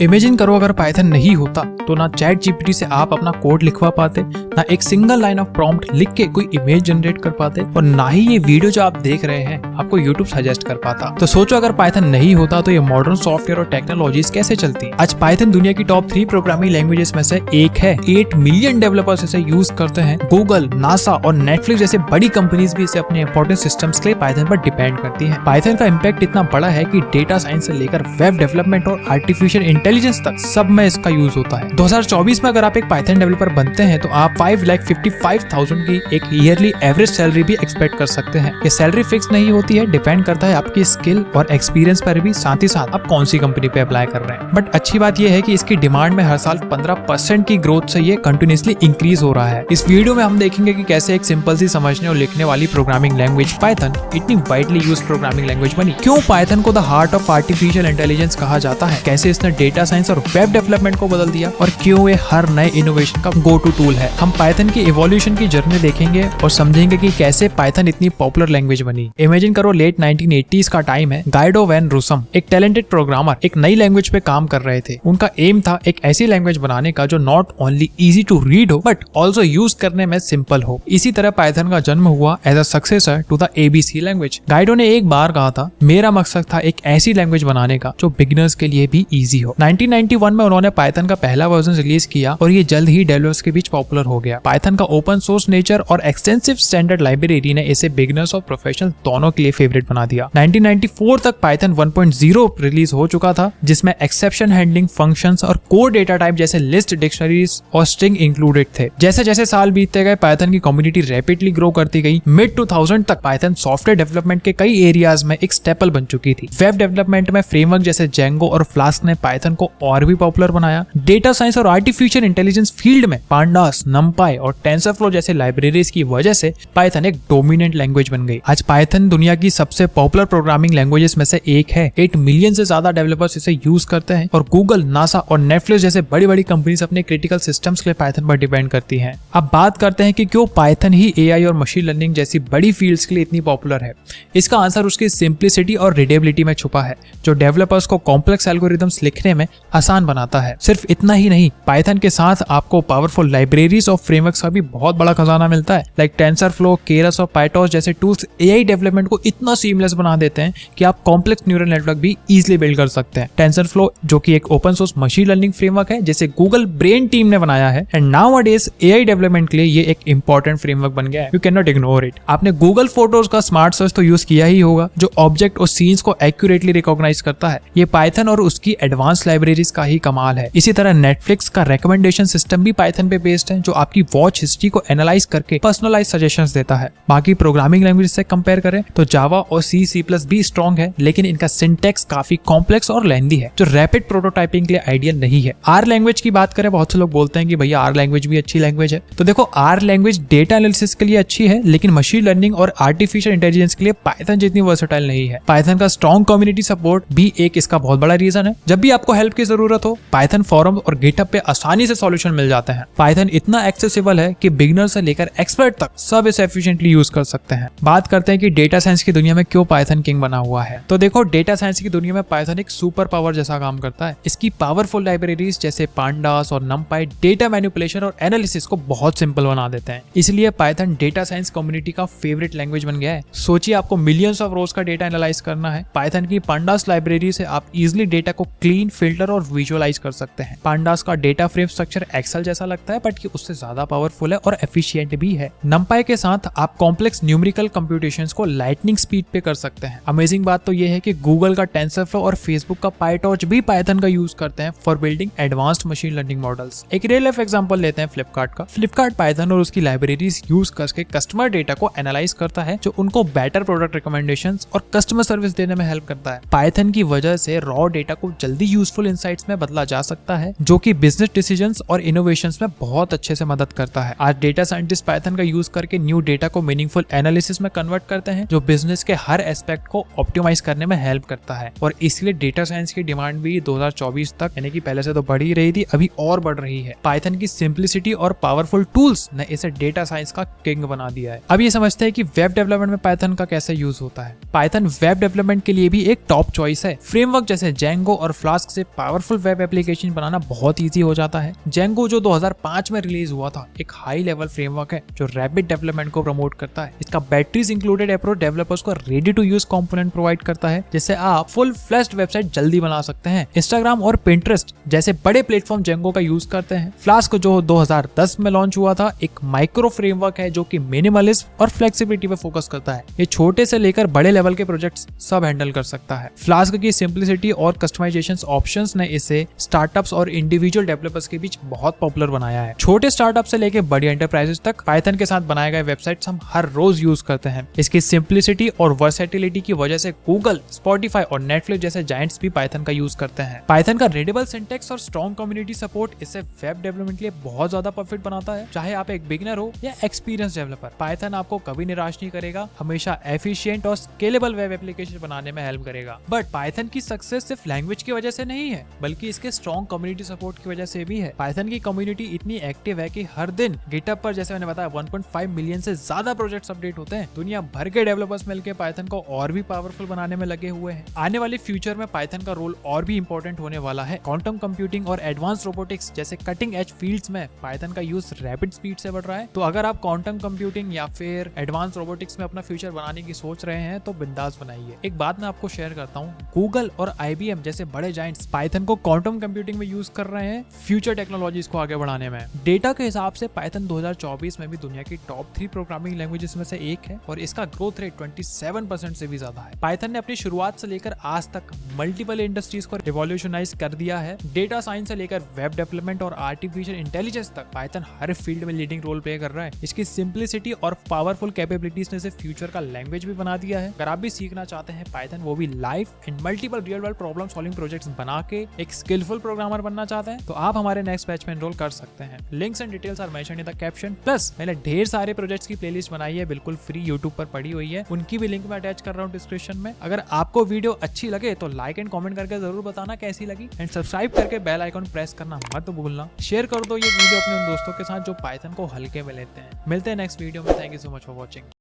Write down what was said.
Imagine करो अगर Python नहीं होता तो ना चैट जीपीटी से आप अपना कोड लिखवा पाते, ना एक सिंगल लाइन ऑफ प्रॉम्प्ट लिख के कोई इमेज जनरेट कर पाते, और ना ही ये वीडियो जो आप देख रहे हैं आपको यूट्यूब सजेस्ट कर पाता। तो सोचो अगर पाइथन नहीं होता तो ये मॉडर्न सॉफ्टवेयर और टेक्नोलॉजीज कैसे चलती। आज पाइथन दुनिया की टॉप 3 प्रोग्रामिंग लैंग्वेजेस में से एक है। 8 मिलियन डेवलपर्स इसे यूज करते हैं। गूगल, नासा और नेटफ्लिक्स जैसे बड़ी कंपनीज भी इसे अपने इंपॉर्टेंट सिस्टम्स के लिए पाइथन पर डिपेंड करती है। पाइथन का इम्पैक्ट इतना बड़ा है कि डेटा साइंस से लेकर वेब डेवलपमेंट और आर्टिफिशियल इंटेलिजेंस तक सब में इसका यूज होता है। 2024 में अगर आप एक पाइथन डेवलपर बनते हैं तो आप 5,55,000 की एक ईयरली एवरेज सैलरी भी एक्सपेक्ट कर सकते हैं। ये सैलरी फिक्स नहीं होती है, डिपेंड करता है आपकी स्किल और एक्सपीरियंस पर भी, साथ ही साथ आप कौन सी कंपनी पे अप्लाई कर रहे हैं। बट अच्छी बात यह है कि इसकी डिमांड में हर साल 15% की ग्रोथ से ये कंटिन्यूसली इंक्रीज हो रहा है। इस वीडियो में हम देखेंगे कि कैसे एक सिंपल सी समझने और लिखने वाली प्रोग्रामिंग लैंग्वेज पाइथन इतनी वाइडली यूज प्रोग्रामिंग लैंग्वेज बनी, क्यों पाइथन को the heart of artificial intelligence कहा जाता है, कैसे इसने डेटा साइंस और वेब डेवलपमेंट को बदल दिया, और क्यों ये हर नए इनोवेशन का गो टू टूल है। हम पाइथन की इवोल्यूशन की जर्नी देखेंगे और समझेंगे कि कैसे पाइथन इतनी पॉपुलर लैंग्वेज बनी। इमेजिन करो लेट 1980s का टाइम है। गाइडो वैन रूसम एक टैलेंटेड प्रोग्रामर एक नई लैंग्वेज पे काम कर रहे थे। उनका एम था एक ऐसी लैंग्वेज बनाने का जो not only easy to read हो बट ऑल्सो यूज करने में सिंपल हो। इसी तरह पाइथन का जन्म हुआ as a successor to the ABC language. Guido ने एक बार कहा था, मेरा मकसद था एक ऐसी लैंग्वेज बनाने का जो बिगिनर्स के लिए भी इजी हो। 1991 में उन्होंने पाइथन का पहला वर्जन रिलीज किया और ये जल्द ही डेवलपर्स के बीच पॉपुलर हो गया। पाइथन का ओपन सोर्स नेचर और एक्सटेंसिव स्टैंडर्ड लाइब्रेरी ने इसे बिगिनर्स और प्रोफेशनल दोनों के लिए फेवरेट बना दिया। 1994 तक पाइथन 1.0 रिलीज हो चुका था, जिसमें एक्सेप्शन हैंडलिंग फंक्शंस और कोर डेटा टाइप जैसे लिस्ट, डिक्शनरीज और स्ट्रिंग इंक्लूडेड थे। जैसे जैसे साल बीतते गए पाइथन की कम्युनिटी रैपिडली ग्रो करती गई। मिड 2000 तक पाइथन सॉफ्टवेयर डेवलपमेंट के कई एरियाज में एक स्टेपल बन चुकी थी। वेब डेवलपमेंट में फ्रेमवर्क जैसे जेंगो और फ्लास्क ने पाइथन को और भी पॉपुलर बनाया। डेटा साइंस और आर्टिफिशियल इंटेलिजेंस फील्ड में पांडास, नमपाई और टेंसरफ्लो जैसे लाइब्रेरीज की वजह से पाइथन एक डोमिनेंट लैंग्वेज बन गई। आज पाइथन दुनिया की सबसे पॉपुलर प्रोग्रामिंग लैंग्वेजेस में से एक है। 8 मिलियन से ज्यादा डेवलपर्स इसे यूज करते हैं और गूगल, नासा और नेटफ्लिक्स जैसे बड़ी बड़ी कंपनीज अपने क्रिटिकल सिस्टम्स के लिए पाइथन पर डिपेंड करती हैं। अब बात करते हैं कि क्यों पाइथन ही एआई और मशीन लर्निंग जैसी बड़ी फील्ड्स के लिए इतनी पॉपुलर है। इसका आंसर उसकी सिंप्लिसिटी और रीडेबिलिटी में छुपा है, जो डेवलपर्स को कॉम्प्लेक्स एल्गोरिथम्स लिखने में आसान बनाता है। सिर्फ इतना ही नहीं, पाइथन के साथ आपको पावरफुल लाइब्रेरीज और फ्रेमवर्क्स का भी बहुत बड़ा खजाना मिलता है। लाइक टेंसरफ्लो, केरस और पाइटॉस जैसे टूल्स एआई डेवलपमेंट को इतना सीमलेस बना देते हैं कि आप कॉम्प्लेक्स न्यूरल नेटवर्क भी इजीली बिल्ड कर सकते हैं। टेंसरफ्लो जो कि एक open source machine learning framework है जिसे गूगल ब्रेन टीम ने बनाया है, एंड नाउअडेज एआई डेवलपमेंट के लिए ये एक इंपॉर्टेंट फ्रेमवर्क बन गया है। You can not ignore it. आपने गूगल फोटोज का स्मार्ट सर्च तो यूज किया ही होगा, जो ऑब्जेक्ट और सीन्स को एक्यूरेटली रिकॉग्नाइज करता है। ये पाइथन और उसकी एडवांस लाइब्रेरीज का ही कमाल है। इसी तरह नेटफ्लिक्स का रिकमेंडेशन सिस्टम भी पाइथन पे बेस्ड है, जो आपकी वॉच हिस्ट्री को एनालाइज करके पर्सनलाइज सजेशंस देता है। बाकी प्रोग्रामिंग लैंग्वेज से कंपेयर करें तो जावा और C++ भी स्ट्रॉन्ग है, लेकिन इनका सिंटैक्स काफी कॉम्प्लेक्स और लेंथी है, जो रैपिड प्रोटोटाइपिंग के लिए आइडियल नहीं है। आर लैंग्वेज की बात करें, बहुत से लोग बोलते हैं कि भैया आर लैंग्वेज भी अच्छी लैंग्वेज है। तो देखो, आर लैंग्वेज डेटा एनालिसिस के लिए अच्छी है, लेकिन मशीन लर्निंग और आर्टिफिशियल इंटेलिजेंस के लिए पाइथन जितनी वर्सेटाइल नहीं है। पाइथन का स्ट्रॉन्ग कम्युनिटी सपोर्ट भी एक इसका बहुत बड़ा रीजन है। जब भी आपको हेल्प की जरूरत हो, पाइथन फोरम और गिटहब पे आसानी से सॉल्यूशन मिल जाते हैं। पाइथन इतना एक्सेसिबल है कि बिगिनर से लेकर एक्सपर्ट तक सब इसे एफिशिएंटली यूज कर सकते हैं। बात करते हैं कि डेटा साइंस की दुनिया में क्यों पाइथन किंग बना हुआ है। तो देखो, डेटा साइंस की दुनिया में पाइथन एक सुपर पावर जैसा काम करता है। इसकी पावरफुल लाइब्रेरीज जैसे पांडास और नमपाई डेटा मैनिपुलेशन और एनालिसिस को बहुत सिंपल बना देते हैं। इसलिए पाइथन डेटा साइंस कम्युनिटी का फेवरेट लैंग्वेज बन गया है। सोचिए, आपको मिलियंस ऑफ रोज का डेटा एनालाइज करना है। पाइथन की पांडास लाइब्रेरी से आप इजिली डेटा को क्लीन, फिल्टर और विजुअलाइज कर सकते हैं। पांडास का डेटा फ्रेम स्ट्रक्चर एक्सेल जैसा लगता है, बट ये उससे ज्यादा पावरफुल है और एफिशिएंट भी है। नमपाई के साथ आप कॉम्प्लेक्स न्यूमेरिकल कंप्यूटेशंस को लाइटनिंग स्पीड पे कर सकते हैं। अमेजिंग बात तो ये है कि गूगल का टेंसरफ्लो और फेसबुक का पाइटॉर्च भी पाइथन का यूज करते हैं for building advanced machine learning models. एक रियल लाइफ एग्जांपल लेते हैं फ्लिपकार्ट का। फ्लिपकार्ट पाइथन और उसकी लाइब्रेरीज यूज करके कस्टमर डेटा को एनालाइज करता है, जो उनको बेटर प्रोडक्ट रिकमेंडेशंस और कस्टमर सर्विस देने में हेल्प करता है। पाइथन की वजह से रॉ डेटा को जल्दी यूजफुल इंसाइट्स में बदला जा सकता है, जो कि बिजनेस डिसीजंस और इनोवेशंस में बहुत अच्छे से मदद करता है। आज डेटा साइंटिस्ट पाइथन का यूज करके न्यू डेटा को मीनिंगफुल एनालिसिस में कन्वर्ट करते हैं, जो बिजनेस के हर एस्पेक्ट को ऑप्टिमाइज करने में हेल्प करता है। और इसलिए डेटा साइंस की डिमांड भी 2024 तक, यानी कि पहले से तो बढ़ ही रही थी, अभी और बढ़ रही है। पाइथन की सिंप्लिसिटी और पावरफुल टूल्स ने इसे डेटा साइंस का किंग बना दिया है। अब ये समझते हैं कि वेब डेवलपमेंट में पाइथन का कैसे यूज होता है। पाइथन वेब डेवलपमेंट के लिए भी एक टॉप चॉइस है। फ्रेमवर्क जैसे जेंगो और फ्लास्क से से पावरफुल वेब एप्लीकेशन बनाना बहुत ईजी हो जाता है। जेंगो जो 2005 में रिलीज हुआ था, एक हाई लेवल फ्रेमवर्क है जो रैपिड डेवलपमेंट को प्रमोट करता है। इसका बैटरीज इंक्लूडेड अप्रोच डेवलपर्स को ready to use component provide करता है, जिससे आप फुल फ्लैश्ड वेबसाइट जल्दी बना सकते हैं। इंस्टाग्राम और पिंटरेस्ट जैसे बड़े प्लेटफॉर्म जेंगो का यूज करते हैं। फ्लास्क जो 2010 में लॉन्च हुआ था, एक माइक्रो फ्रेमवर्क है जो कि मिनिमलिज्म और फ्लेक्सिबिलिटी पे फोकस करता है। ये छोटे से लेकर बड़े लेवल के प्रोजेक्ट्स सब हैंडल कर सकता है। फ्लास्क की सिंप्लिसिटी और कस्टमाइजेशन ऑप्शंस ने इसे स्टार्टअप्स और इंडिविजुअल डेवलपर्स के बीच बहुत पॉपुलर बनाया है। छोटे स्टार्टअप से लेकर बड़ी एंटरप्राइजेस तक पाइथन के साथ बनाए गए वेबसाइट्स हम हर रोज यूज करते हैं। इसकी सिंप्लिसिटी और वर्सेटिलिटी की वजह से गूगल, स्पॉटिफाई और नेटफ्लिक्स जैसे जायंट्स भी पाइथन का यूज करते हैं। पाइथन का रीडेबल सिंटैक्स और स्ट्रॉन्ग कम्युनिटी सपोर्ट इसे वेब डेवलपमेंट के लिए बहुत ज्यादा परफेक्ट बनाता है। चाहे आप एक बिगिनर हो या एक्सपीरियंस डेवलपर, पाइथन आपको कभी निराश नहीं करेगा, हमेशा एफिशिएंट और स्केलेबल वेब एप्लीकेशन बनाने में हेल्प करेगा। बट पाइथन की सक्सेस सिर्फ लैंग्वेज की वजह से नहीं है, बल्कि इसके स्ट्रॉन्ग कम्युनिटी सपोर्ट की वजह से भी है। पाइथन की कम्युनिटी इतनी एक्टिव है कि हर दिन गिटहब पर, जैसे मैंने बताया, 1.5 मिलियन से ज्यादा प्रोजेक्ट्स अपडेट होते हैं। दुनिया भर के डेवलपर्स मिलकर पाइथन को और भी पावरफुल बनाने में लगे हुए हैं। आने वाले फ्यूचर में पाइथन का रोल और भी इंपॉर्टेंट होने वाला है। क्वांटम कंप्यूटिंग और एडवांस रोबोटिक्स जैसे कटिंग एज फील्ड्स में पाइथन का यूज रैपिड स्पीड से बढ़ रहा है। तो अगर आप क्वांटम कंप्यूटिंग या फिर एडवांस रोबोटिक्स में अपना फ्यूचर बनाने की सोच रहे हैं तो बिंदास बनाइए। एक बात मैं आपको शेयर करता हूँ, गूगल और IBM जैसे बड़े जायंट्स पाइथन को क्वांटम कंप्यूटिंग में यूज कर रहे हैं फ्यूचर टेक्नोलॉजीज को आगे बढ़ाने में। डेटा के हिसाब से पाइथन 2024 में भी दुनिया की टॉप 3 प्रोग्रामिंग लैंग्वेजेस में से एक है और इसका ग्रोथ रेट 27% से भी ज्यादा है। पाइथन ने अपनी शुरुआत से लेकर आज तक मल्टीपल इंडस्ट्रीज को रिवॉल्यूशनाइज कर दिया है। डेटा साइंस से लेकर वेब डेवलपमेंट और आर्टिफिशियल इंटेलिजेंस तक पाइथन हर फील्ड में लीडिंग रोल प्ले कर रहा है। इसकी सिंप्लिसिटी और पावरफुल कैपेबिलिटीज ने इसे फ्यूचर का लैंग्वेज भी बना दिया है। अगर आप भी सीखना चाहते हैं पाइथन, वो भी live and multiple real world problem solving projects बना के एक स्किलफुल प्रोग्रामर बनना चाहते हैं, तो आप हमारे नेक्स्ट बैच में एनरोल कर सकते हैं। Links and details are mentioned in the caption. Plus मैंने ढेर सारे प्रोजेक्ट्स की प्लेलिस्ट बनाई है, बिल्कुल फ्री यूट्यूब पर पड़ी हुई है, उनकी भी लिंक मैं अटैच कर रहा हूँ डिस्क्रिप्शन में। अगर आपको वीडियो अच्छी लगे तो लाइक एंड कमेंट करके जरूर बताना कैसी लगी, एंड सब्सक्राइब करके बेल आइकन प्रेस करना मत भूलना। शेयर कर दो ये वीडियो अपने उन दोस्तों के साथ जो पाइथन को हल्के में लेते हैं। मिलते हैं नेक्स्ट वीडियो में। Thank you so much for watching.